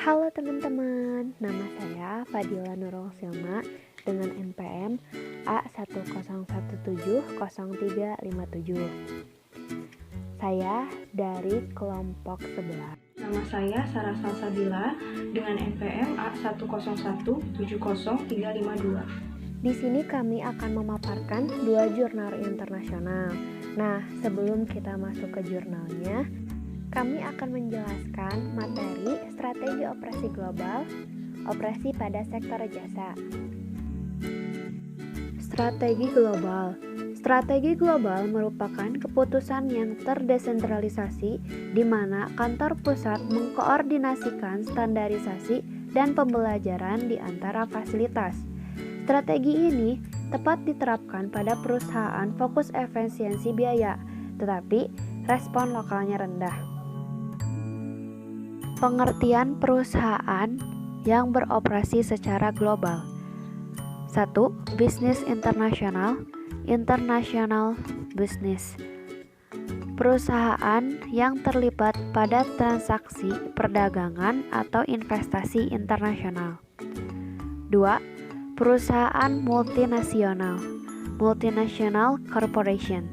Halo teman-teman, nama saya Fadila Nurul Silma dengan NPM A101700357. Saya dari kelompok 11. Nama saya Sarah Salsabila dengan NPM A101700352. Di sini kami akan memaparkan 2 jurnal internasional. Nah, sebelum kita masuk ke jurnalnya, kami akan menjelaskan materi strategi operasi global, operasi pada sektor jasa. Strategi global. Strategi global merupakan keputusan yang terdesentralisasi di mana kantor pusat mengkoordinasikan standarisasi dan pembelajaran di antara fasilitas. Strategi ini tepat diterapkan pada perusahaan fokus efisiensi biaya, tetapi respon lokalnya rendah. Pengertian perusahaan yang beroperasi secara global. 1. Bisnis internasional, international business. Perusahaan yang terlibat pada transaksi perdagangan atau investasi internasional. 2. Perusahaan multinasional, multinational corporation.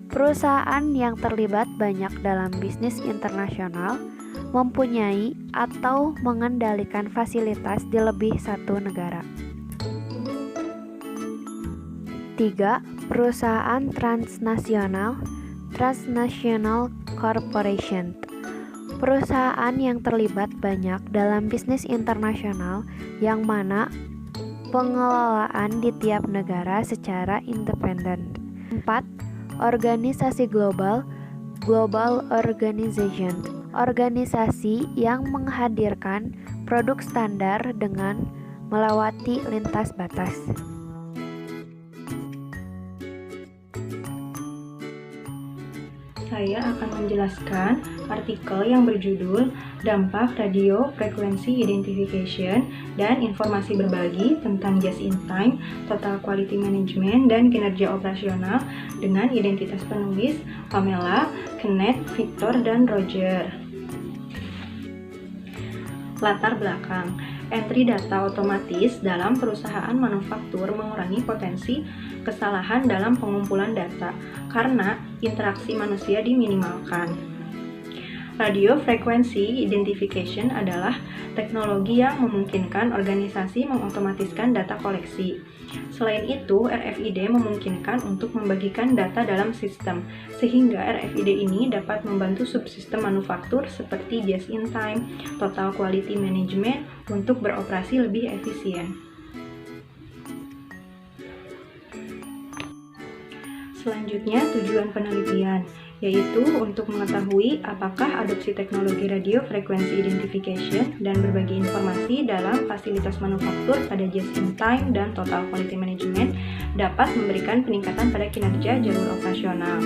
Perusahaan yang terlibat banyak dalam bisnis internasional, mempunyai atau mengendalikan fasilitas di lebih satu negara. 3. Perusahaan transnasional, transnational corporation. Perusahaan yang terlibat banyak dalam bisnis internasional yang mana pengelolaan di tiap negara secara independen. 4. Organisasi global, global organization. Organisasi yang menghadirkan produk standar dengan melewati lintas batas. Saya akan menjelaskan artikel yang berjudul Dampak Radio Frequency Identification dan Informasi Berbagi tentang Just in Time, Total Quality Management, dan Kinerja Operasional dengan identitas penulis Pamela, Kenneth, Victor, dan Roger. Latar belakang. Entry data otomatis dalam perusahaan manufaktur mengurangi potensi kesalahan dalam pengumpulan data karena interaksi manusia diminimalkan. Radio Frequency Identification adalah teknologi yang memungkinkan organisasi mengotomatiskan data koleksi. Selain itu, RFID memungkinkan untuk membagikan data dalam sistem, sehingga RFID ini dapat membantu subsistem manufaktur seperti Just in Time, Total Quality Management untuk beroperasi lebih efisien. Selanjutnya, tujuan penelitian, yaitu untuk mengetahui apakah adopsi teknologi radio frequency identification dan berbagi informasi dalam fasilitas manufaktur pada just in time dan total quality management dapat memberikan peningkatan pada kinerja jalur operasional.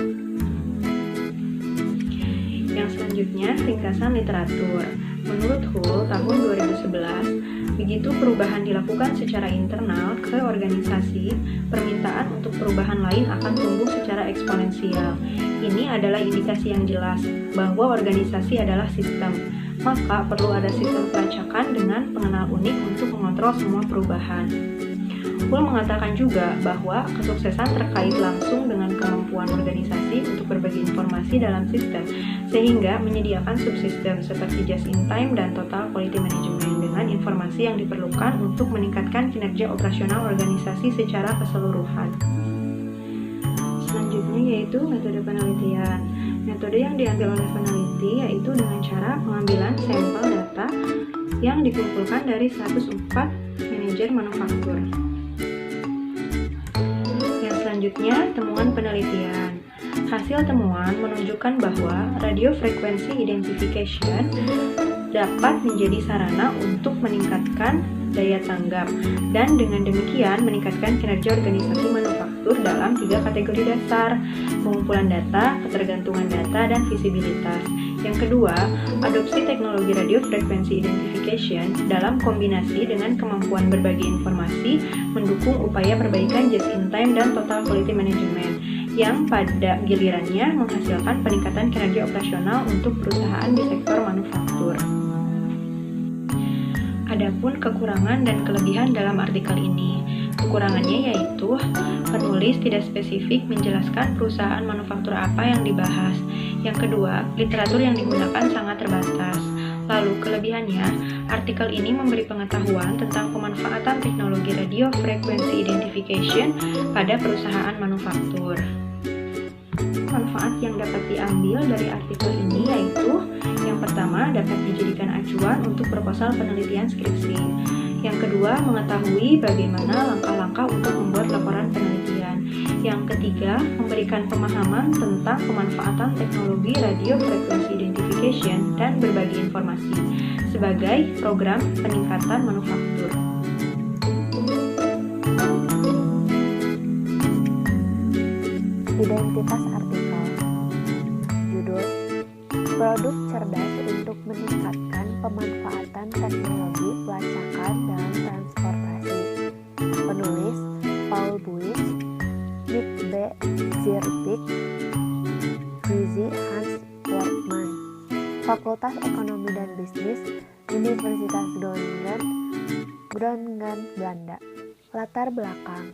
Yang selanjutnya, ringkasan literatur. Menurut Hull tahun 2011, begitu perubahan dilakukan secara internal ke organisasi, permintaan untuk perubahan lain akan tumbuh secara eksponensial. Ini adalah indikasi yang jelas bahwa organisasi adalah sistem, maka perlu ada sistem pelacakan dengan pengenal unik untuk mengontrol semua perubahan. Hull mengatakan juga bahwa kesuksesan terkait langsung dengan kemampuan organisasi untuk berbagi informasi dalam sistem, sehingga menyediakan subsistem seperti just in time dan total quality management dengan informasi yang diperlukan untuk meningkatkan kinerja operasional organisasi secara keseluruhan. Selanjutnya yaitu metode penelitian. Metode yang diambil oleh peneliti yaitu dengan cara pengambilan sampel data yang dikumpulkan dari 104 manajer manufaktur. Yang selanjutnya, temuan penelitian. Hasil temuan menunjukkan bahwa radio frequency identification dapat menjadi sarana untuk meningkatkan daya tanggap dan dengan demikian meningkatkan kinerja organisasi manufaktur dalam 3 kategori dasar: pengumpulan data, ketergantungan data, dan visibilitas. Yang kedua, adopsi teknologi radio frequency identification dalam kombinasi dengan kemampuan berbagi informasi mendukung upaya perbaikan just in time dan total quality management yang pada gilirannya menghasilkan peningkatan kinerja operasional untuk perusahaan di sektor manufaktur. Adapun kekurangan dan kelebihan dalam artikel ini. Kekurangannya yaitu penulis tidak spesifik menjelaskan perusahaan manufaktur apa yang dibahas. Yang kedua, literatur yang digunakan sangat terbatas. Lalu kelebihannya, artikel ini memberi pengetahuan tentang pemanfaatan teknologi radio frequency identification pada perusahaan manufaktur. Manfaat yang dapat diambil dari artikel ini yaitu yang pertama dapat dijadikan acuan untuk proposal penelitian skripsi. Yang kedua, mengetahui bagaimana langkah-langkah untuk membuat laporan penelitian. Yang ketiga, memberikan pemahaman tentang pemanfaatan teknologi radio frequency identification dan berbagi informasi sebagai program peningkatan manufaktur. Identitas artikel. Judul: Produk cerdas untuk meningkatkan pemanfaatan teknologi pelacakan dalam transportasi. Penulis: Paul Buys, Nick B. Zierpiek, Guzy Hans Wortmann, Fakultas Ekonomi dan Bisnis, Universitas Groningen, Belanda. Latar belakang.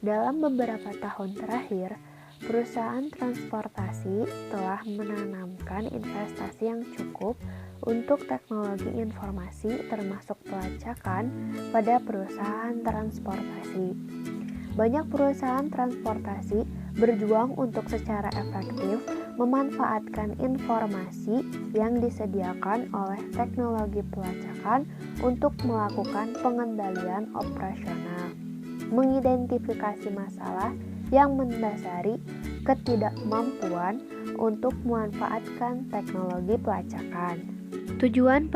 Dalam beberapa tahun terakhir, perusahaan transportasi telah menanamkan investasi yang cukup untuk teknologi informasi termasuk pelacakan pada perusahaan transportasi. Banyak perusahaan transportasi berjuang untuk secara efektif memanfaatkan informasi yang disediakan oleh teknologi pelacakan untuk melakukan pengendalian operasional, mengidentifikasi masalah yang mendasari ketidakmampuan untuk memanfaatkan teknologi pelacakan. Tujuan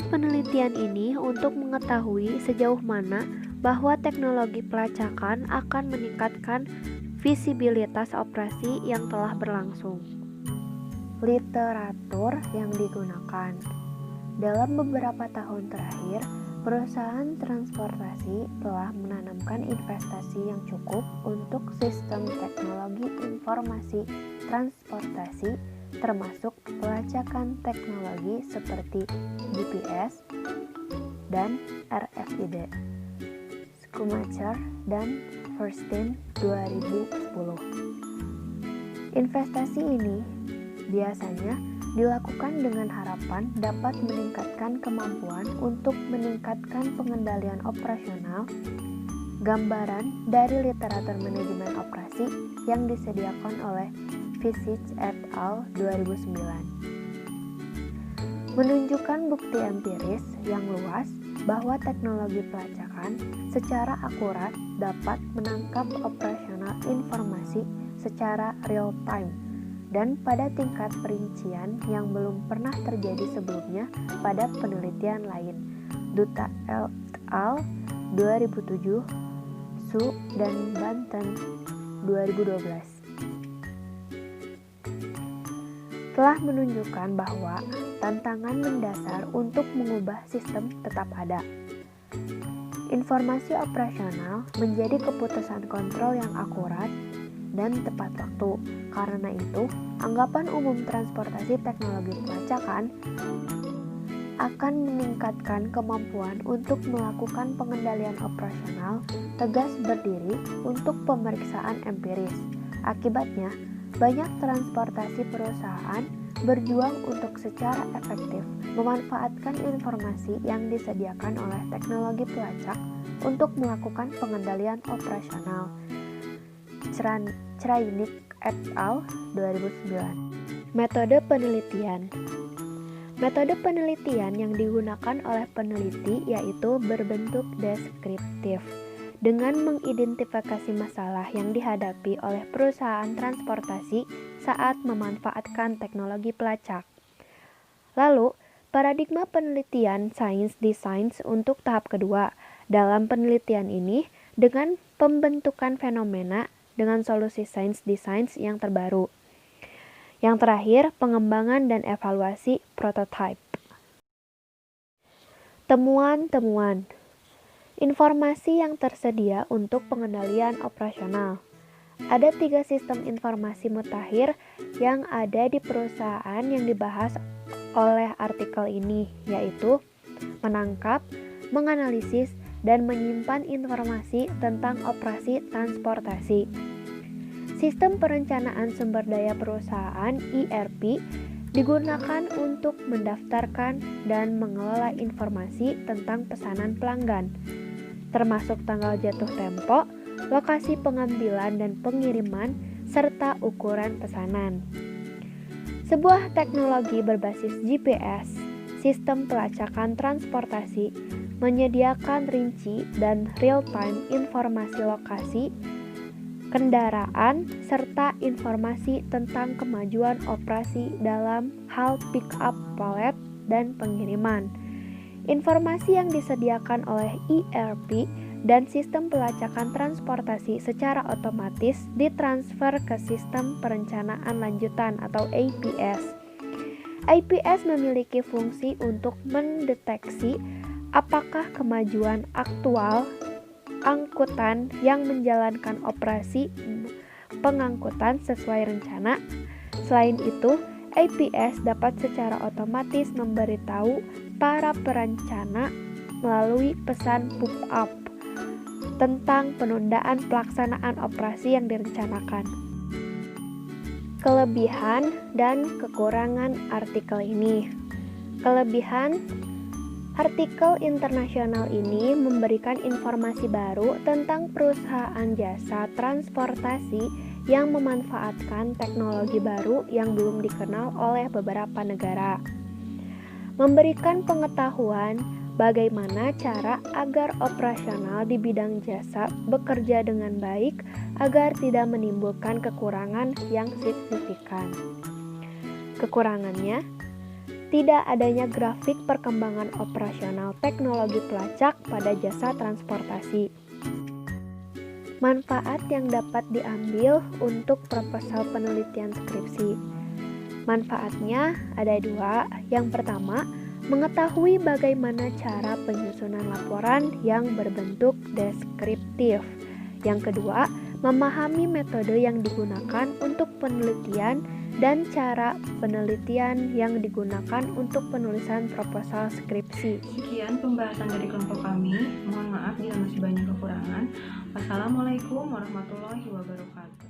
penelitian ini untuk mengetahui sejauh mana bahwa teknologi pelacakan akan meningkatkan visibilitas operasi yang telah berlangsung. Literatur yang digunakan. Dalam beberapa tahun terakhir, perusahaan transportasi telah menanamkan investasi yang cukup untuk sistem teknologi informasi transportasi termasuk pelacakan teknologi seperti GPS dan RFID. Schumacher dan Verstein 2010. Investasi ini biasanya dilakukan dengan harapan dapat meningkatkan kemampuan untuk meningkatkan pengendalian operasional. Gambaran dari literatur manajemen operasi yang disediakan oleh Visich et al. 2009 menunjukkan bukti empiris yang luas bahwa teknologi pelacakan secara akurat dapat menangkap operasional informasi secara real time dan pada tingkat perincian yang belum pernah terjadi sebelumnya pada penelitian lain. Dutta et al. 2007, Su dan Banten 2012 telah menunjukkan bahwa tantangan mendasar untuk mengubah sistem tetap ada. Informasi operasional menjadi keputusan kontrol yang akurat dan tepat waktu. Karena itu, anggapan umum transportasi teknologi pelacakan akan meningkatkan kemampuan untuk melakukan pengendalian operasional tegas berdiri untuk pemeriksaan empiris. Akibatnya, banyak transportasi perusahaan berjuang untuk secara efektif memanfaatkan informasi yang disediakan oleh teknologi pelacak untuk melakukan pengendalian operasional. Craynick et al. 2009. Metode penelitian. Metode penelitian yang digunakan oleh peneliti yaitu berbentuk deskriptif. Dengan mengidentifikasi masalah yang dihadapi oleh perusahaan transportasi saat memanfaatkan teknologi pelacak. Lalu, paradigma penelitian science design untuk tahap kedua. Dalam penelitian ini, dengan pembentukan fenomena dengan solusi science design yang terbaru. Yang terakhir, pengembangan dan evaluasi prototype. Temuan-temuan. Informasi yang tersedia untuk pengendalian operasional. Ada 3 sistem informasi mutakhir yang ada di perusahaan yang dibahas oleh artikel ini, yaitu menangkap, menganalisis, dan menyimpan informasi tentang operasi transportasi. Sistem perencanaan sumber daya perusahaan (ERP) digunakan untuk mendaftarkan dan mengelola informasi tentang pesanan pelanggan, termasuk tanggal jatuh tempo, lokasi pengambilan dan pengiriman, serta ukuran pesanan. Sebuah teknologi berbasis GPS, sistem pelacakan transportasi, menyediakan rinci dan real-time informasi lokasi kendaraan, serta informasi tentang kemajuan operasi dalam hal pick-up palet dan pengiriman. Informasi yang disediakan oleh ERP dan sistem pelacakan transportasi secara otomatis ditransfer ke sistem perencanaan lanjutan atau APS. APS memiliki fungsi untuk mendeteksi apakah kemajuan aktual angkutan yang menjalankan operasi pengangkutan sesuai rencana. Selain itu, APS dapat secara otomatis memberitahu para perencana melalui pesan pop-up tentang penundaan pelaksanaan operasi yang direncanakan. Kelebihan dan kekurangan artikel ini. Kelebihan artikel internasional ini memberikan informasi baru tentang perusahaan jasa transportasi yang memanfaatkan teknologi baru yang belum dikenal oleh beberapa negara. Memberikan pengetahuan bagaimana cara agar operasional di bidang jasa bekerja dengan baik agar tidak menimbulkan kekurangan yang signifikan. Kekurangannya, tidak adanya grafik perkembangan operasional teknologi pelacak pada jasa transportasi. Manfaat yang dapat diambil untuk proposal penelitian skripsi. Manfaatnya ada dua. Yang pertama, mengetahui bagaimana cara penyusunan laporan yang berbentuk deskriptif. Yang kedua, memahami metode yang digunakan untuk penelitian dan cara penelitian yang digunakan untuk penulisan proposal skripsi. Sekian pembahasan dari kelompok kami. Mohon maaf bila masih banyak kekurangan. Wassalamualaikum warahmatullahi wabarakatuh.